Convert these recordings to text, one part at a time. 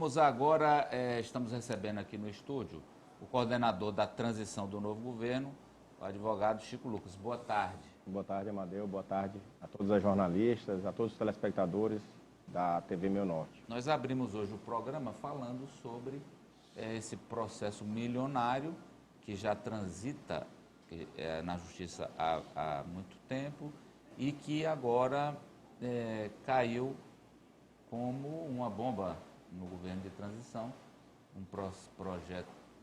vamos agora, estamos recebendo aqui no estúdio o coordenador da transição do novo governo, o advogado Chico Lucas. Boa tarde. Boa tarde, Amadeu. Boa tarde a todos os jornalistas, a todos os telespectadores da TV Meu Norte. Nós abrimos hoje o programa falando sobre esse processo milionário que já transita na justiça há muito tempo e que agora caiu como uma bomba no governo de transição, um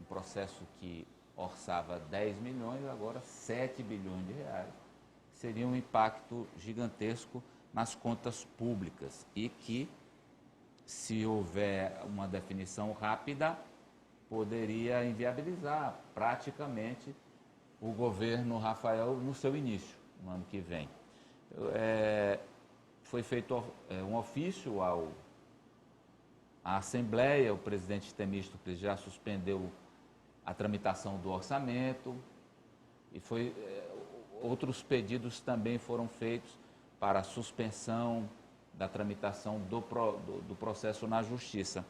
processo que orçava 10 milhões, agora 7 bilhões de reais. Seria um impacto gigantesco nas contas públicas e que, se houver uma definição rápida, poderia inviabilizar praticamente o governo Rafael no seu início, no ano que vem. Foi feito um ofício à Assembleia, o presidente Temístocles já suspendeu a tramitação do orçamento e outros pedidos também foram feitos para a suspensão da tramitação do processo na Justiça.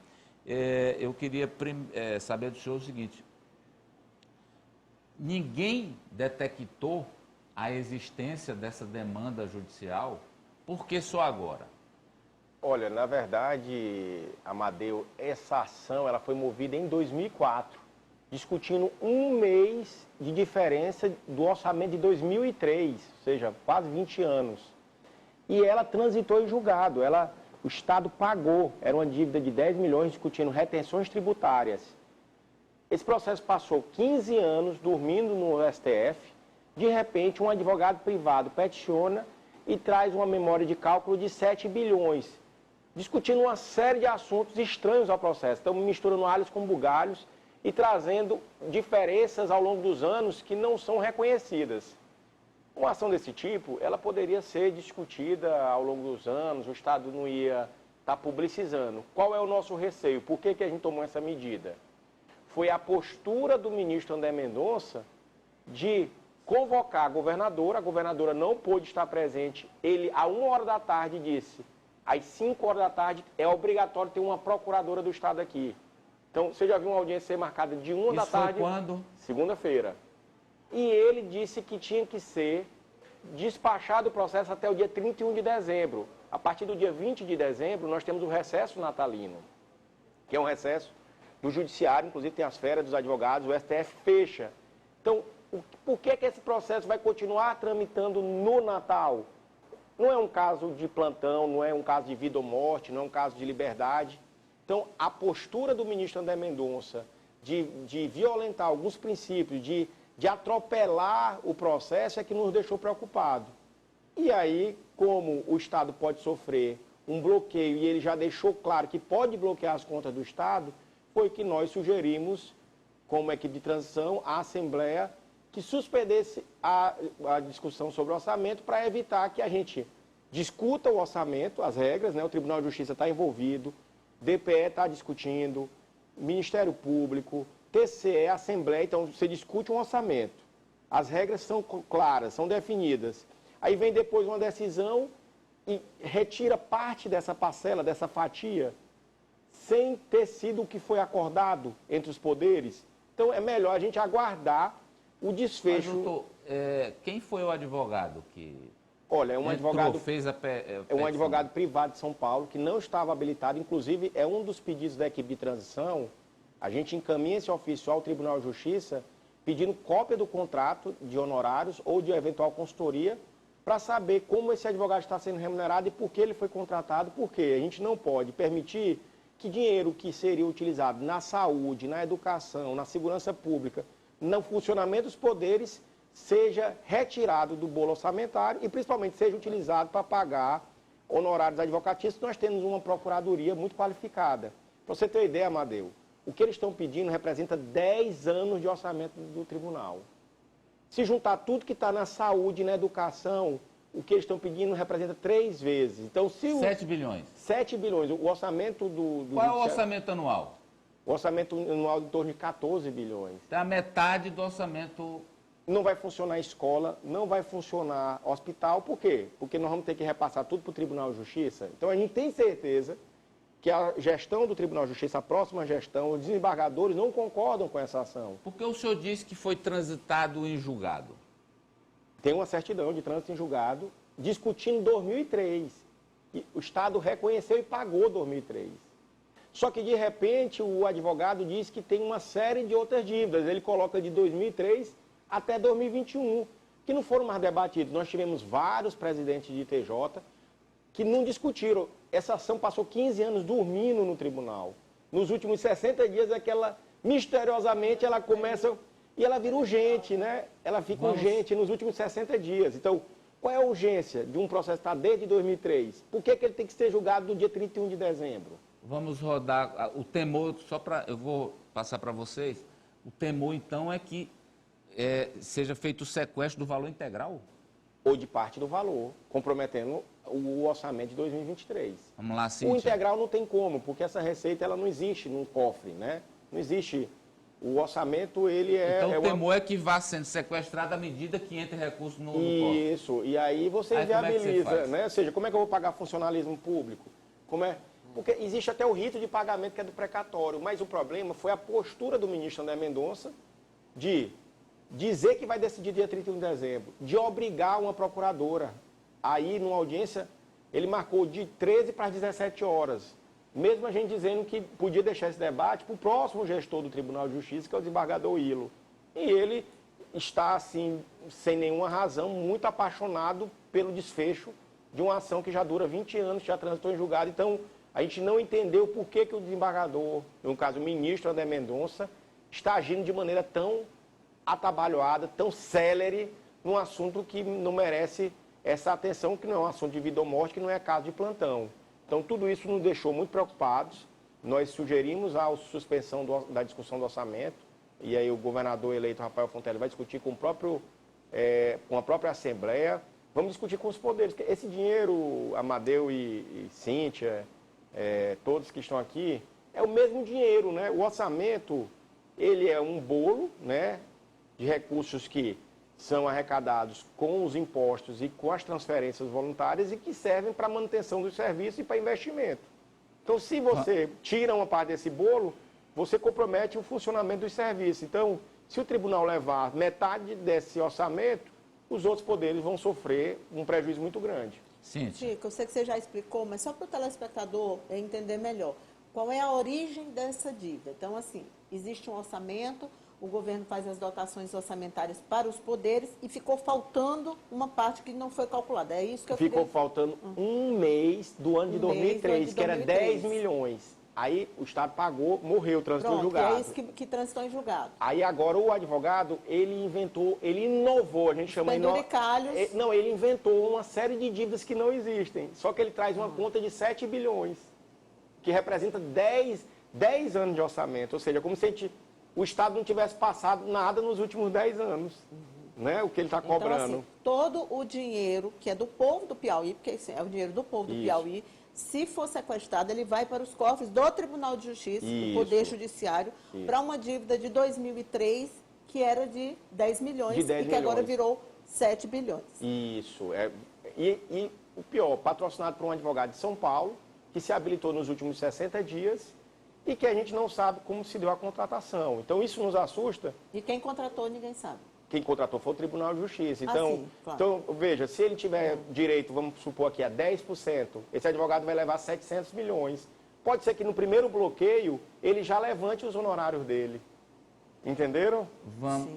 Eu queria saber do senhor o seguinte: ninguém detectou a existência dessa demanda judicial, por que só agora? Olha, na verdade, Amadeu, essa ação ela foi movida em 2004, discutindo um mês de diferença do orçamento de 2003, ou seja, quase 20 anos. E ela transitou em julgado, o Estado pagou, era uma dívida de 10 milhões discutindo retenções tributárias. Esse processo passou 15 anos dormindo no STF, de repente um advogado privado peticiona e traz uma memória de cálculo de 7 bilhões, discutindo uma série de assuntos estranhos ao processo. Estamos misturando alhos com bugalhos e trazendo diferenças ao longo dos anos que não são reconhecidas. Uma ação desse tipo, ela poderia ser discutida ao longo dos anos, o Estado não ia estar publicizando. Qual é o nosso receio? Por que a gente tomou essa medida? Foi a postura do ministro André Mendonça de convocar a governadora não pôde estar presente, ele, à 1h da tarde, disse, às 5h da tarde, é obrigatório ter uma procuradora do Estado aqui. Então, você já viu uma audiência ser marcada de 1h da tarde? Isso foi quando? Segunda-feira. E ele disse que tinha que ser despachado o processo até o dia 31 de dezembro. A partir do dia 20 de dezembro, nós temos o recesso natalino, que é um recesso do judiciário, inclusive tem as férias dos advogados, o STF fecha. Então, por que esse processo vai continuar tramitando no Natal? Não é um caso de plantão, não é um caso de vida ou morte, não é um caso de liberdade. Então, a postura do ministro André Mendonça de violentar alguns princípios, de atropelar o processo é que nos deixou preocupados. E aí, como o Estado pode sofrer um bloqueio e ele já deixou claro que pode bloquear as contas do Estado, foi que nós sugerimos, como equipe de transição, à Assembleia que suspendesse a discussão sobre o orçamento para evitar que a gente discuta o orçamento, as regras, né? O Tribunal de Justiça está envolvido, DPE está discutindo, Ministério Público, TCE, Assembleia, então você discute um orçamento. As regras são claras, são definidas. Aí vem depois uma decisão e retira parte dessa parcela, dessa fatia, sem ter sido o que foi acordado entre os poderes. Então é melhor a gente aguardar o desfecho. Mas, doutor, quem foi o advogado que... Olha, é um advogado, fez é um advogado privado de São Paulo que não estava habilitado, inclusive é um dos pedidos da equipe de transição. A gente encaminha esse ofício ao Tribunal de Justiça pedindo cópia do contrato de honorários ou de eventual consultoria para saber como esse advogado está sendo remunerado e por que ele foi contratado, porque a gente não pode permitir que dinheiro que seria utilizado na saúde, na educação, na segurança pública, no funcionamento dos poderes, seja retirado do bolo orçamentário e principalmente seja utilizado para pagar honorários advocatícios. Nós temos uma procuradoria muito qualificada. Para você ter uma ideia, Amadeu, o que eles estão pedindo representa 10 anos de orçamento do tribunal. Se juntar tudo que está na saúde e na educação, o que eles estão pedindo representa 3 vezes. Então, se 7 bilhões. 7 bilhões. O orçamento do Qual é o orçamento anual? O orçamento anual em torno de 14 bilhões. Então, a metade do orçamento... Não vai funcionar escola, não vai funcionar hospital. Por quê? Porque nós vamos ter que repassar tudo para o Tribunal de Justiça. Então, a gente tem certeza que a gestão do Tribunal de Justiça, a próxima gestão, os desembargadores não concordam com essa ação. Porque o senhor disse que foi transitado em julgado. Tem uma certidão de trânsito em julgado discutindo 2003. E o Estado reconheceu e pagou 2003. Só que, de repente, o advogado diz que tem uma série de outras dívidas. Ele coloca de 2003 até 2021, que não foram mais debatidos. Nós tivemos vários presidentes de TJ que não discutiram. Essa ação passou 15 anos dormindo no tribunal. Nos últimos 60 dias, misteriosamente, ela começa e ela vira urgente, né? Ela fica urgente nos últimos 60 dias. Então, qual é a urgência de um processo que está desde 2003? Por que ele tem que ser julgado no dia 31 de dezembro? Vamos rodar o temor, eu vou passar para vocês. O temor, então, é que seja feito o sequestro do valor integral? Ou de parte do valor, comprometendo o orçamento de 2023. Vamos lá, Cíntia. O integral não tem como, porque essa receita ela não existe num cofre, né? Não existe. O orçamento, ele é... Então, o temor é que vá sendo sequestrado à medida que entre recurso no cofre. Isso, e aí você inviabiliza, né? Ou seja, como é que eu vou pagar funcionalismo público? Porque existe até o rito de pagamento que é do precatório, mas o problema foi a postura do ministro André Mendonça de dizer que vai decidir dia 31 de dezembro, de obrigar uma procuradora. Aí, numa audiência, ele marcou de 13 para as 17 horas. Mesmo a gente dizendo que podia deixar esse debate para o próximo gestor do Tribunal de Justiça, que é o desembargador Ilo. E ele está, assim, sem nenhuma razão, muito apaixonado pelo desfecho de uma ação que já dura 20 anos, já transitou em julgado. Então, a gente não entendeu por que o desembargador, no caso o ministro André Mendonça, está agindo de maneira tão atabalhoada, tão célere, num assunto que não merece essa atenção, que não é um assunto de vida ou morte, que não é caso de plantão. Então, tudo isso nos deixou muito preocupados. Nós sugerimos a suspensão da discussão do orçamento, e aí o governador eleito, Rafael Fontelli, vai discutir com a própria Assembleia. Vamos discutir com os poderes. Esse dinheiro, Amadeu e Cíntia, todos que estão aqui, é o mesmo dinheiro, né? O orçamento, ele é um bolo, né, de recursos que são arrecadados com os impostos e com as transferências voluntárias e que servem para a manutenção dos serviços e para investimento. Então, se você tira uma parte desse bolo, você compromete o funcionamento dos serviços. Então, se o tribunal levar metade desse orçamento, os outros poderes vão sofrer um prejuízo muito grande. Sim. Chico, eu sei que você já explicou, mas só para o telespectador entender melhor, qual é a origem dessa dívida? Então, assim, existe um orçamento, o governo faz as dotações orçamentárias para os poderes e ficou faltando uma parte que não foi calculada. É isso que eu Ficou faltando um mês do ano de 2003, que era 10 milhões. Aí o Estado pagou, morreu, transitou em julgado. É isso que transitou em julgado. Aí agora o advogado, ele inovou, a gente chama... Ele inventou uma série de dívidas que não existem. Só que ele traz uma conta de 7 bilhões, que representa 10 anos de orçamento. Ou seja, como se o Estado não tivesse passado nada nos últimos 10 anos, né? O que ele está cobrando. Então, assim, todo o dinheiro que é do povo do Piauí, porque é o dinheiro do povo do Piauí, se for sequestrado, ele vai para os cofres do Tribunal de Justiça, do Poder Judiciário, para uma dívida de 2003, que era de 10 milhões, que agora virou 7 bilhões. Isso. E o pior, patrocinado por um advogado de São Paulo, que se habilitou nos últimos 60 dias, e que a gente não sabe como se deu a contratação. Então, isso nos assusta. E quem contratou, ninguém sabe. Quem contratou foi o Tribunal de Justiça. Então, sim, claro. Então veja, se ele tiver direito, vamos supor aqui, a 10%, esse advogado vai levar 700 milhões. Pode ser que no primeiro bloqueio, ele já levante os honorários dele. Entenderam? Vamos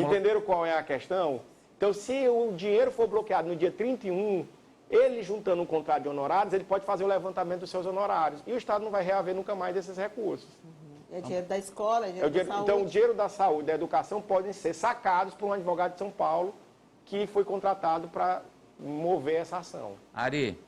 Entenderam qual é a questão? Então, se o dinheiro for bloqueado no dia 31... ele juntando um contrato de honorários, ele pode fazer o levantamento dos seus honorários. E o Estado não vai reaver nunca mais desses recursos. É dinheiro da escola, é dinheiro da saúde. Então, o dinheiro da saúde e da educação podem ser sacados por um advogado de São Paulo que foi contratado para mover essa ação. Ari.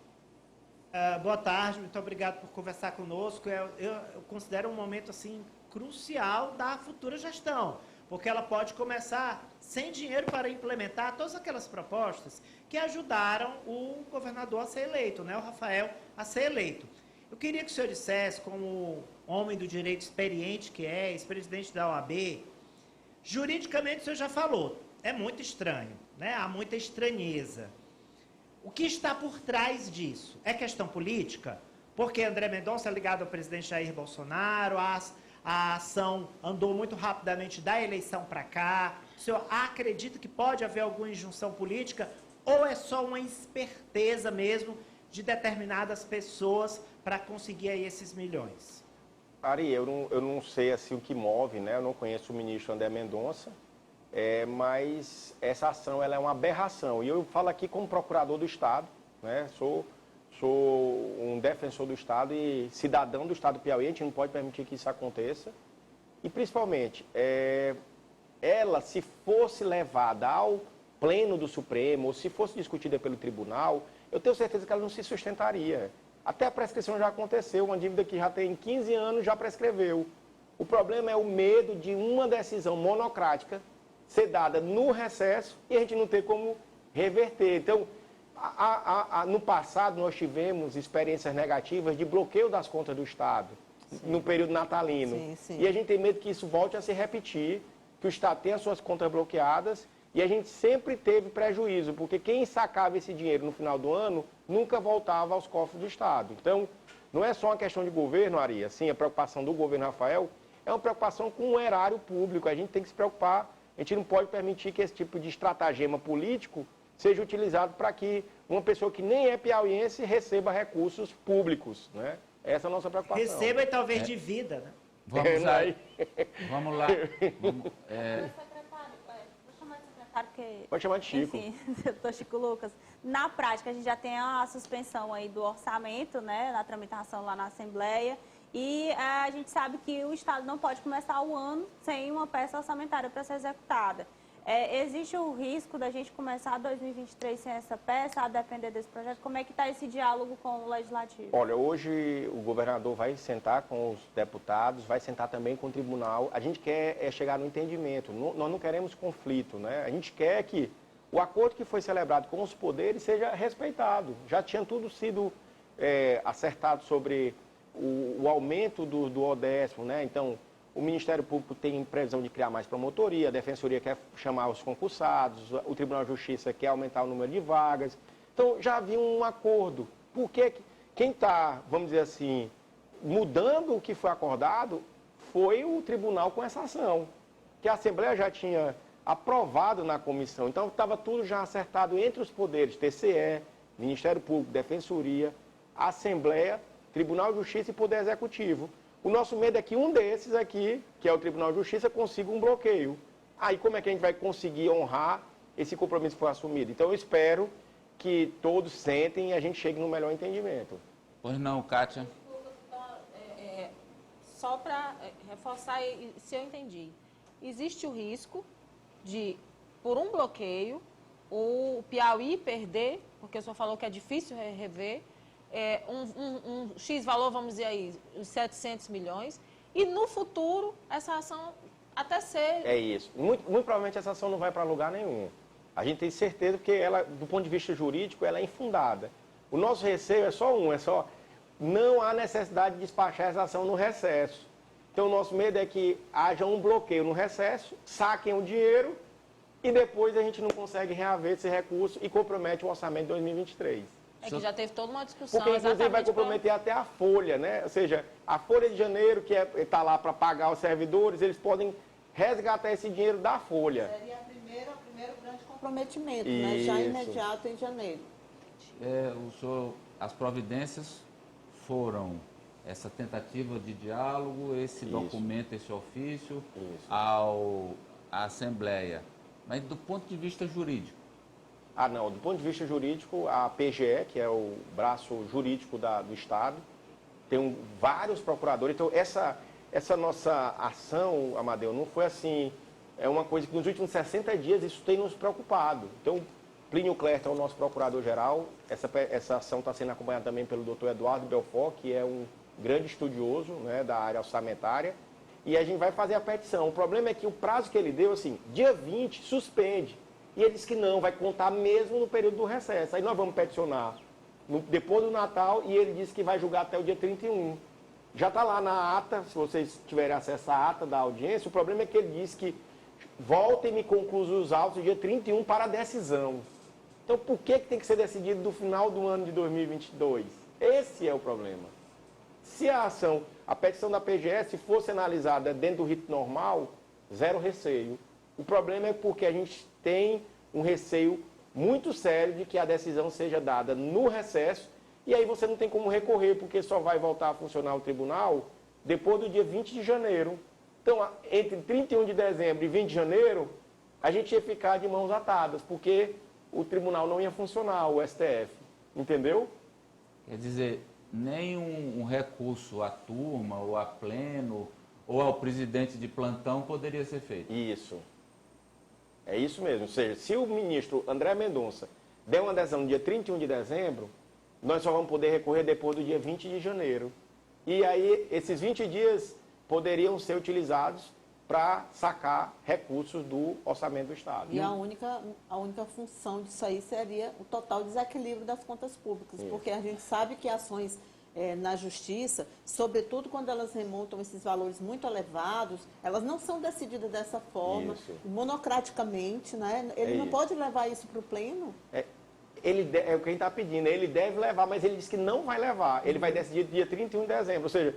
Boa tarde, muito obrigado por conversar conosco. Eu considero um momento assim crucial da futura gestão, porque ela pode começar sem dinheiro para implementar todas aquelas propostas que ajudaram o governador a ser eleito, né, o Rafael a ser eleito. Eu queria que o senhor dissesse, como homem do direito experiente que é, ex-presidente da OAB, juridicamente o senhor já falou, é muito estranho, né? Há muita estranheza. O que está por trás disso? É questão política? Porque André Mendonça é ligado ao presidente Jair Bolsonaro, a ação andou muito rapidamente da eleição para cá. O senhor acredita que pode haver alguma injunção política ou é só uma esperteza mesmo de determinadas pessoas para conseguir aí esses milhões? Ari, eu não sei assim, o que move, né? Eu não conheço o ministro André Mendonça, mas essa ação ela é uma aberração. E eu falo aqui como procurador do Estado, né? Sou um defensor do Estado e cidadão do Estado do Piauí, a gente não pode permitir que isso aconteça. E, principalmente, ela, se fosse levada ao pleno do Supremo, ou se fosse discutida pelo tribunal, eu tenho certeza que ela não se sustentaria. Até a prescrição já aconteceu, uma dívida que já tem 15 anos já prescreveu. O problema é o medo de uma decisão monocrática ser dada no recesso e a gente não ter como reverter. Então, no passado, nós tivemos experiências negativas de bloqueio das contas do Estado, sim, no período natalino. Sim, sim. E a gente tem medo que isso volte a se repetir, que o Estado tenha suas contas bloqueadas, e a gente sempre teve prejuízo, porque quem sacava esse dinheiro no final do ano nunca voltava aos cofres do Estado. Então, não é só uma questão de governo, Ari, assim, a preocupação do governo Rafael é uma preocupação com o erário público. A gente tem que se preocupar, a gente não pode permitir que esse tipo de estratagema político seja utilizado para que uma pessoa que nem é piauiense receba recursos públicos, né? Essa é a nossa preocupação. Receba e talvez de vida, né? Vamos lá. Vamos lá. Porque, pode chamar de Chico. Enfim, doutor Chico Lucas, na prática a gente já tem a suspensão aí do orçamento, né, na tramitação lá na Assembleia, e a gente sabe que o Estado não pode começar o ano sem uma peça orçamentária para ser executada. Existe o risco da gente começar 2023 sem essa peça, a depender desse projeto? Como é que está esse diálogo com o Legislativo? Olha, hoje o governador vai sentar com os deputados, vai sentar também com o tribunal. A gente quer chegar no entendimento, nós não queremos conflito, né? A gente quer que o acordo que foi celebrado com os poderes seja respeitado. Já tinha tudo sido acertado sobre o aumento do ODESP, né? Então, o Ministério Público tem previsão de criar mais promotoria, a Defensoria quer chamar os concursados, o Tribunal de Justiça quer aumentar o número de vagas. Então, já havia um acordo. Por que quem está, vamos dizer assim, mudando o que foi acordado foi o tribunal com essa ação, que a Assembleia já tinha aprovado na comissão. Então, estava tudo já acertado entre os poderes, TCE, Ministério Público, Defensoria, Assembleia, Tribunal de Justiça e Poder Executivo. O nosso medo é que um desses aqui, que é o Tribunal de Justiça, consiga um bloqueio. Aí como é que a gente vai conseguir honrar esse compromisso que foi assumido? Então eu espero que todos sentem e a gente chegue no melhor entendimento. Pois não, Kátia? Só para reforçar, se eu entendi, existe o risco de, por um bloqueio, o Piauí perder, porque o senhor falou que é difícil rever, um X valor, vamos dizer aí, uns 700 milhões, e no futuro essa ação até ser... É isso. Muito provavelmente essa ação não vai para lugar nenhum. A gente tem certeza porque ela, do ponto de vista jurídico, ela é infundada. O nosso receio é só não há necessidade de despachar essa ação no recesso. Então o nosso medo é que haja um bloqueio no recesso, saquem o dinheiro e depois a gente não consegue reaver esse recurso e compromete o orçamento de 2023. Que já teve toda uma discussão. Porque, inclusive, vai comprometer até a folha, né? Ou seja, a folha de janeiro, que está lá para pagar os servidores, eles podem resgatar esse dinheiro da folha. Seria o primeiro grande comprometimento, né? Já imediato em janeiro. As providências foram essa tentativa de diálogo, esse documento, esse ofício à Assembleia. Mas do ponto de vista jurídico? Não. Do ponto de vista jurídico, a PGE, que é o braço jurídico do Estado, tem vários procuradores. Então, essa nossa ação, Amadeu, não foi assim... É uma coisa que nos últimos 60 dias isso tem nos preocupado. Então, Plínio Clerto é o nosso procurador-geral. Essa ação está sendo acompanhada também pelo doutor Eduardo Belfort, que é um grande estudioso, né, da área orçamentária. E a gente vai fazer a petição. O problema é que o prazo que ele deu, assim, dia 20, suspende. E ele disse que não, vai contar mesmo no período do recesso. Aí nós vamos peticionar depois do Natal e ele disse que vai julgar até o dia 31. Já está lá na ata, se vocês tiverem acesso à ata da audiência, o problema é que ele disse que voltem-me conclusos os autos dia 31 para a decisão. Então por que tem que ser decidido no final do ano de 2022? Esse é o problema. Se a petição da PGS fosse analisada dentro do rito normal, zero receio. O problema é porque a gente tem um receio muito sério de que a decisão seja dada no recesso, e aí você não tem como recorrer, porque só vai voltar a funcionar o tribunal depois do dia 20 de janeiro. Então, entre 31 de dezembro e 20 de janeiro, a gente ia ficar de mãos atadas, porque o tribunal não ia funcionar, o STF. Entendeu? Quer dizer, nem um recurso à turma, ou a pleno, ou ao presidente de plantão poderia ser feito. Isso. É isso mesmo. Ou seja, se o ministro André Mendonça der uma decisão no dia 31 de dezembro, nós só vamos poder recorrer depois do dia 20 de janeiro. E aí, esses 20 dias poderiam ser utilizados para sacar recursos do orçamento do Estado. E a única função disso aí seria o total desequilíbrio das contas públicas, porque a gente sabe que ações na justiça, sobretudo quando elas remontam esses valores muito elevados, elas não são decididas dessa forma, monocraticamente, né? Ele não pode levar isso para o pleno? É o que a gente está pedindo, ele deve levar, mas ele disse que não vai levar, ele vai decidir dia 31 de dezembro, ou seja,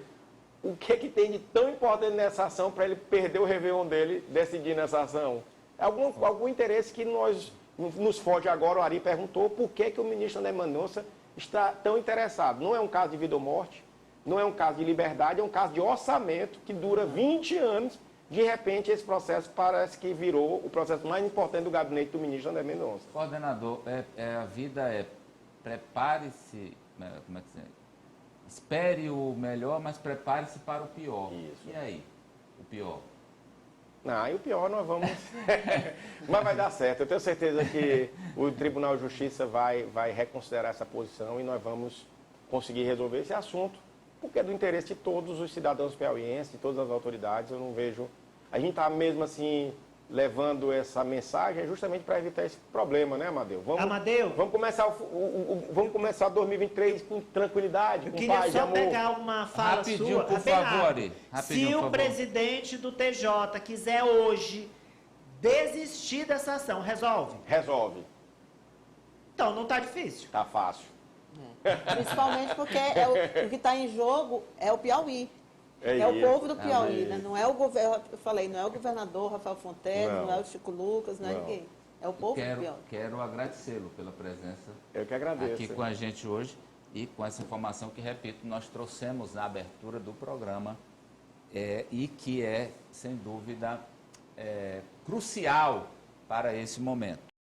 o que tem de tão importante nessa ação para ele perder o Réveillon dele, decidir nessa ação? Algum interesse que nos foge agora. O Ari perguntou por que o ministro André Mendonça está tão interessado. Não é um caso de vida ou morte, não é um caso de liberdade, é um caso de orçamento que dura 20 anos. De repente, esse processo parece que virou o processo mais importante do gabinete do ministro André Mendonça. Coordenador, a vida prepare-se, como é que se espere o melhor, mas prepare-se para o pior. Isso. E aí, o pior? Não, e o pior nós vamos... Mas vai dar certo. Eu tenho certeza que o Tribunal de Justiça vai reconsiderar essa posição e nós vamos conseguir resolver esse assunto, porque é do interesse de todos os cidadãos piauienses, de todas as autoridades. Eu não vejo... A gente está mesmo assim levando essa mensagem justamente para evitar esse problema, né, Amadeu? Vamos começar 2023 com tranquilidade, com paz e amor. Eu queria só pegar uma fala rapidinho, sua. por favor, Ari. Se o presidente do TJ quiser hoje desistir dessa ação, resolve? Resolve. Então não está difícil. Está fácil. Principalmente porque o que está em jogo é o Piauí. É o povo do Piauí, né? Não é o governo, eu falei, não é o governador Rafael Fontes, não é o Chico Lucas, não é ninguém. É o povo do Piauí. Quero agradecê-lo pela presença Eu que agradeço. aqui com a gente hoje e com essa informação que, repito, nós trouxemos na abertura do programa e que é, sem dúvida, crucial para esse momento.